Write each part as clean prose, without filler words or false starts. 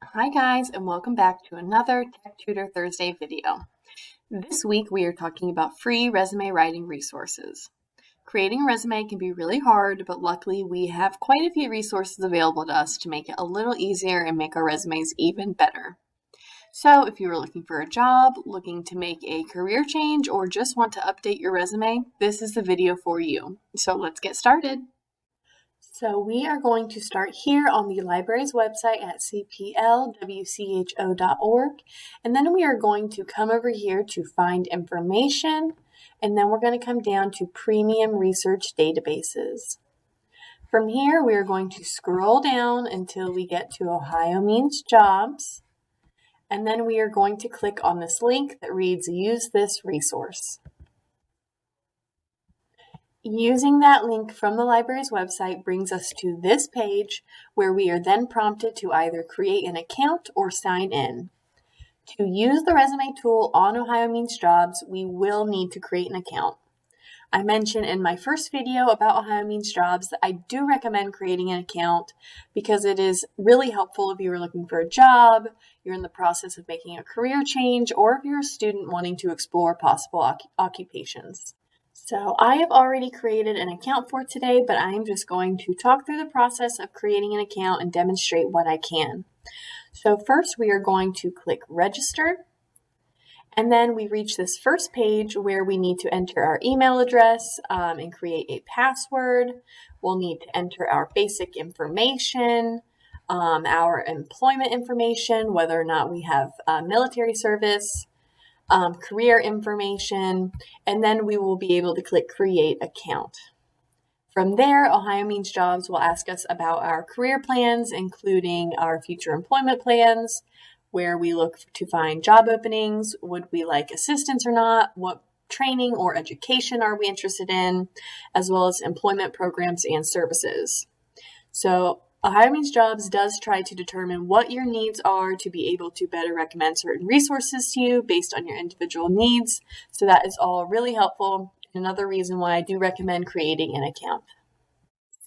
Hi guys, and welcome back to another Tech Tutor Thursday video. This week we are talking about free resume writing resources. Creating a resume can be really hard, but luckily we have quite a few resources available to us to make it a little easier and make our resumes even better. So if you are looking for a job, looking to make a career change, or just want to update your resume, this is the video for you. So let's get started. So we are going to start here on the library's website at cplwcho.org, and then we are going to come over here to find information, and then we're going to come down to premium research databases. From here, we are going to scroll down until we get to Ohio Means Jobs, and then we are going to click on this link that reads Use this resource. Using that link from the library's website brings us to this page where we are then prompted to either create an account or sign in. To use the resume tool on Ohio Means Jobs, we will need to create an account. I mentioned in my first video about Ohio Means Jobs that I do recommend creating an account because it is really helpful if you are looking for a job, you're in the process of making a career change, or if you're a student wanting to explore possible occupations. So I have already created an account for today, but I am just going to talk through the process of creating an account and demonstrate what I can. So first we are going to click register, and then we reach this first page where we need to enter our email address and create a password. We'll need to enter our basic information, our employment information, whether or not we have military service, career information, and then we will be able to click Create Account. From there, Ohio Means Jobs will ask us about our career plans, including our future employment plans, where we look to find job openings, would we like assistance or not, what training or education are we interested in, as well as employment programs and services. So Ohio Means Jobs does try to determine what your needs are to be able to better recommend certain resources to you based on your individual needs. So that is all really helpful. Another reason why I do recommend creating an account.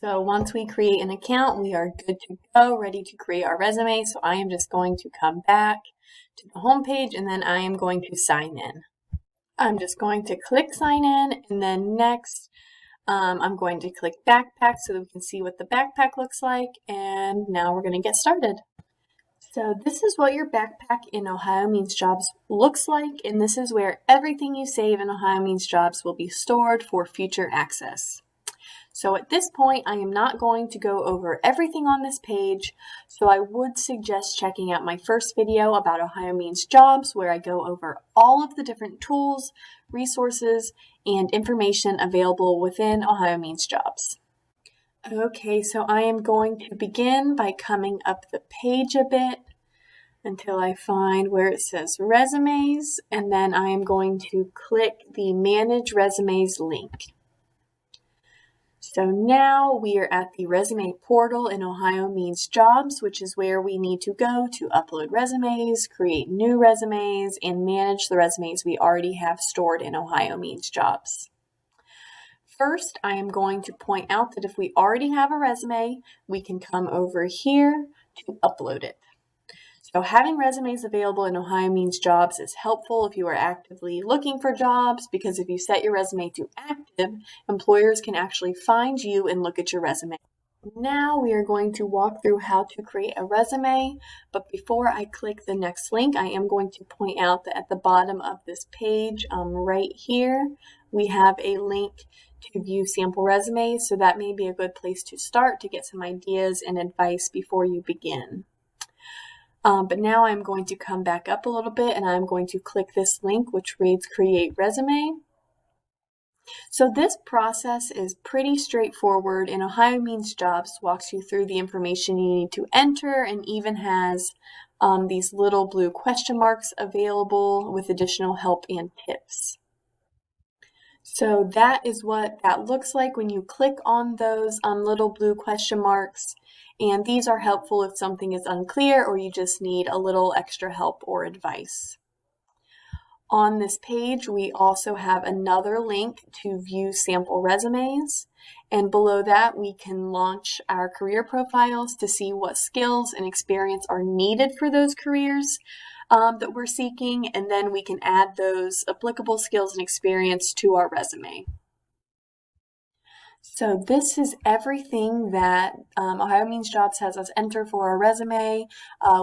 So once we create an account, we are good to go, ready to create our resume. So I am just going to come back to the home page and then I am going to sign in. I'm just going to click sign in, and then next, I'm going to click backpack so that we can see what the backpack looks like, and now we're going to get started. So this is what your backpack in Ohio Means Jobs looks like, and this is where everything you save in Ohio Means Jobs will be stored for future access. So at this point, I am not going to go over everything on this page, so I would suggest checking out my first video about Ohio Means Jobs, where I go over all of the different tools, resources, and information available within Ohio Means Jobs. Okay, so I am going to begin by coming up the page a bit until I find where it says resumes, and then I am going to click the Manage Resumes link. So now we are at the resume portal in Ohio Means Jobs, which is where we need to go to upload resumes, create new resumes, and manage the resumes we already have stored in Ohio Means Jobs. First, I am going to point out that if we already have a resume, we can come over here to upload it. So having resumes available in Ohio Means Jobs is helpful if you are actively looking for jobs, because if you set your resume to active, employers can actually find you and look at your resume. Now we are going to walk through how to create a resume, but before I click the next link, I am going to point out that at the bottom of this page, right here, we have a link to view sample resumes, so that may be a good place to start to get some ideas and advice before you begin. But now I'm going to come back up a little bit and I'm going to click this link which reads Create Resume. So this process is pretty straightforward, and Ohio Means Jobs walks you through the information you need to enter and even has these little blue question marks available with additional help and tips. So that is what that looks like when you click on those little blue question marks. And these are helpful if something is unclear or you just need a little extra help or advice. On this page, we also have another link to view sample resumes. And below that, we can launch our career profiles to see what skills and experience are needed for those careers that we're seeking. And then we can add those applicable skills and experience to our resume. So this is everything that Ohio Means Jobs has us enter for our resume.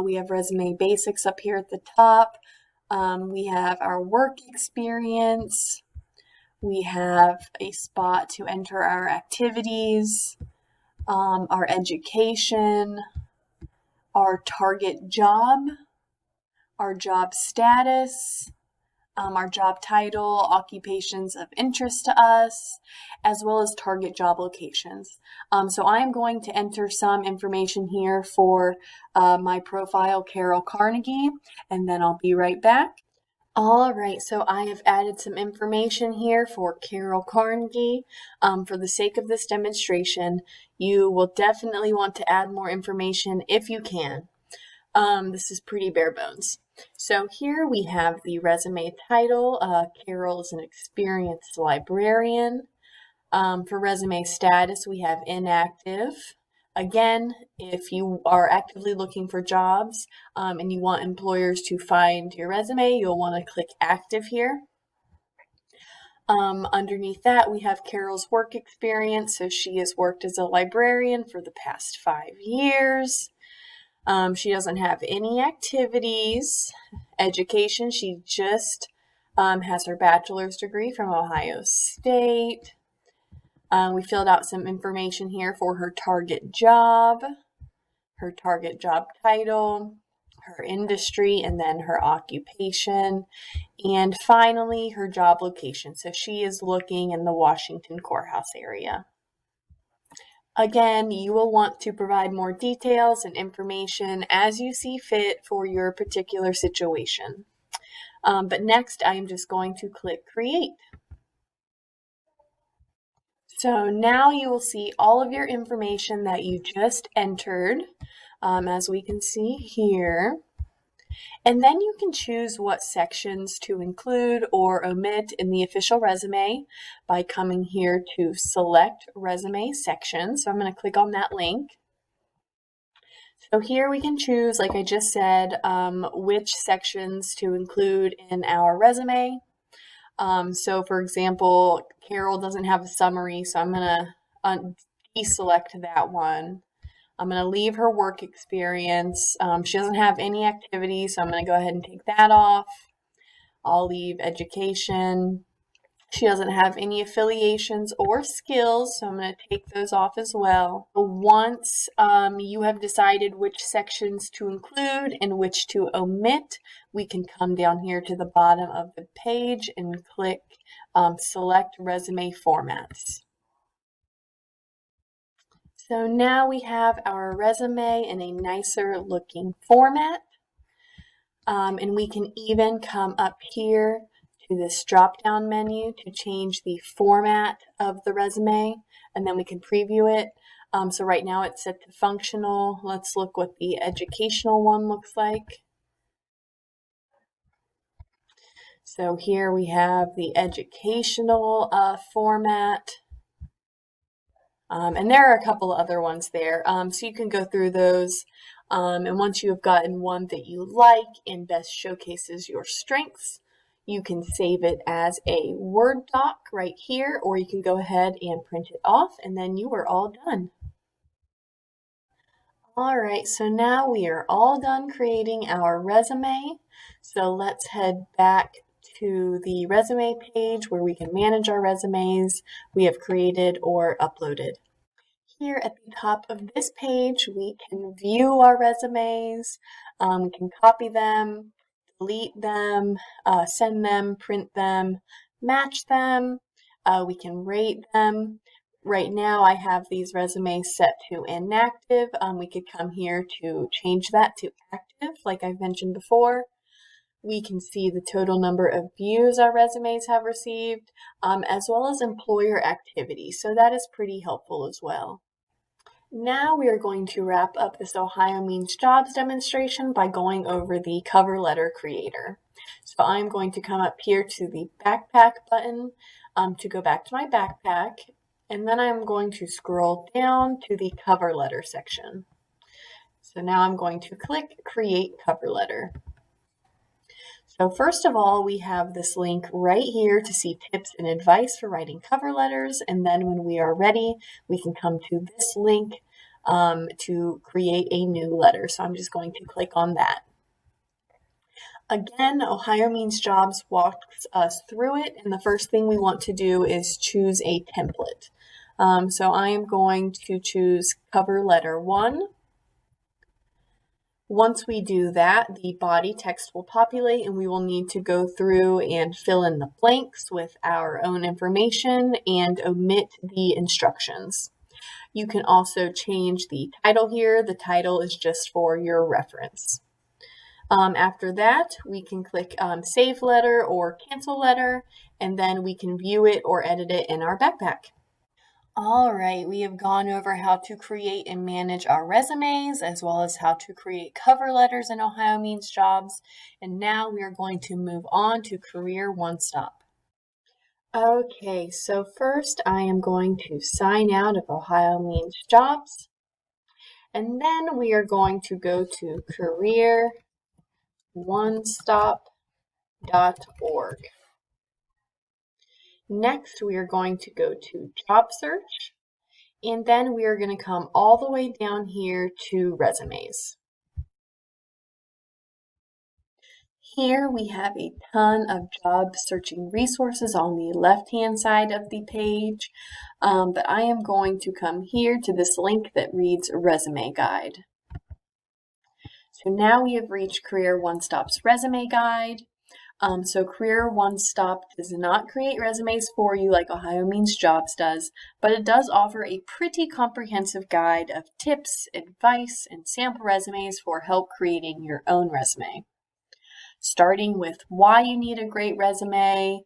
We have resume basics up here at the top. We have our work experience. We have a spot to enter our activities, our education, our target job, our job status, our job title, occupations of interest to us, as well as target job locations. So I'm going to enter some information here for my profile, Carol Carnegie, and then I'll be right back. All right, so I have added some information here for Carol Carnegie. For the sake of this demonstration, you will definitely want to add more information if you can. This is pretty bare bones. So here we have the resume title. Carol is an experienced librarian. For resume status, we have inactive. Again, if you are actively looking for jobs and you want employers to find your resume, you'll want to click active here. Underneath that, we have Carol's work experience. So she has worked as a librarian for the past 5 years. She doesn't have any activities. Education, she just has her bachelor's degree from Ohio State. We filled out some information here for her target job title, her industry, and then her occupation, and finally her job location. So she is looking in the Washington courthouse area. Again, you will want to provide more details and information as you see fit for your particular situation. But next, I am just going to click Create. So now you will see all of your information that you just entered, as we can see here. And then you can choose what sections to include or omit in the official resume by coming here to Select Resume Section. So I'm going to click on that link. So here we can choose, like I just said, which sections to include in our resume. So for example, Carol doesn't have a summary, so I'm going to deselect that one. I'm going to leave her work experience. She doesn't have any activities, so I'm going to go ahead and take that off. I'll leave education. She doesn't have any affiliations or skills, so I'm going to take those off as well. Once you have decided which sections to include and which to omit, we can come down here to the bottom of the page and click Select Resume Formats. So now we have our resume in a nicer looking format. And we can even come up here to this drop-down menu to change the format of the resume, and then we can preview it. So right now it's set to functional. Let's look what the educational one looks like. So here we have the educational format. And there are a couple of other ones there. So you can go through those. And once you have gotten one that you like and best showcases your strengths, you can save it as a Word doc right here, or you can go ahead and print it off, and then you are all done. All right, so now we are all done creating our resume. So let's head back to the resume page where we can manage our resumes we have created or uploaded. Here at the top of this page, we can view our resumes, we can copy them, delete them, send them, print them, match them, we can rate them. Right now I have these resumes set to inactive. We could come here to change that to active, like I've mentioned before. We can see the total number of views our resumes have received, as well as employer activity. So that is pretty helpful as well. Now we are going to wrap up this Ohio Means Jobs demonstration by going over the cover letter creator. So I'm going to come up here to the backpack button to go back to my backpack. And then I'm going to scroll down to the cover letter section. So now I'm going to click Create Cover Letter. So first of all, we have this link right here to see tips and advice for writing cover letters. And then when we are ready, we can come to this link to create a new letter. So I'm just going to click on that. Again, Ohio Means Jobs walks us through it, and the first thing we want to do is choose a template. So I am going to choose cover letter 1. Once we do that, the body text will populate, and we will need to go through and fill in the blanks with our own information and omit the instructions. You can also change the title here. The title is just for your reference. After that, we can click Save Letter or Cancel Letter, and then we can view it or edit it in our backpack. All right, we have gone over how to create and manage our resumes, as well as how to create cover letters in Ohio Means Jobs, and now we are going to move on to Career One Stop. Okay, so first I am going to sign out of Ohio Means Jobs, and then we are going to go to careeronestop.org. Next, we are going to go to Job Search, and then we are going to come all the way down here to Resumes. Here we have a ton of job searching resources on the left-hand side of the page, but I am going to come here to this link that reads Resume Guide. So now we have reached Career One Stop's Resume Guide. So Career One Stop does not create resumes for you like Ohio Means Jobs does, but it does offer a pretty comprehensive guide of tips, advice, and sample resumes for help creating your own resume. Starting with why you need a great resume,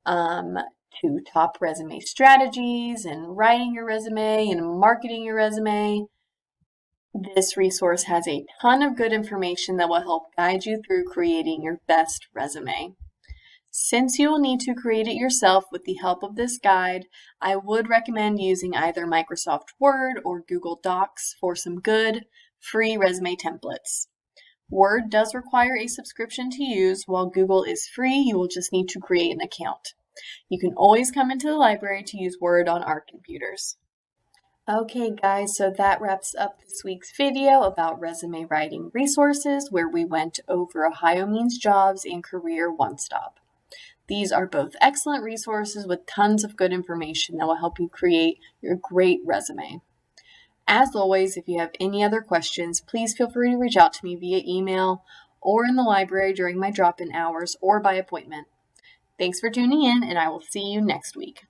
to top resume strategies and writing your resume and marketing your resume. This resource has a ton of good information that will help guide you through creating your best resume. Since you will need to create it yourself with the help of this guide, I would recommend using either Microsoft Word or Google Docs for some good, free resume templates. Word does require a subscription to use, while Google is free. You will just need to create an account. You can always come into the library to use Word on our computers. Okay guys, so that wraps up this week's video about resume writing resources, where we went over Ohio Means Jobs and Career One Stop. These are both excellent resources with tons of good information that will help you create your great resume. As always, if you have any other questions, please feel free to reach out to me via email or in the library during my drop-in hours or by appointment. Thanks for tuning in, and I will see you next week.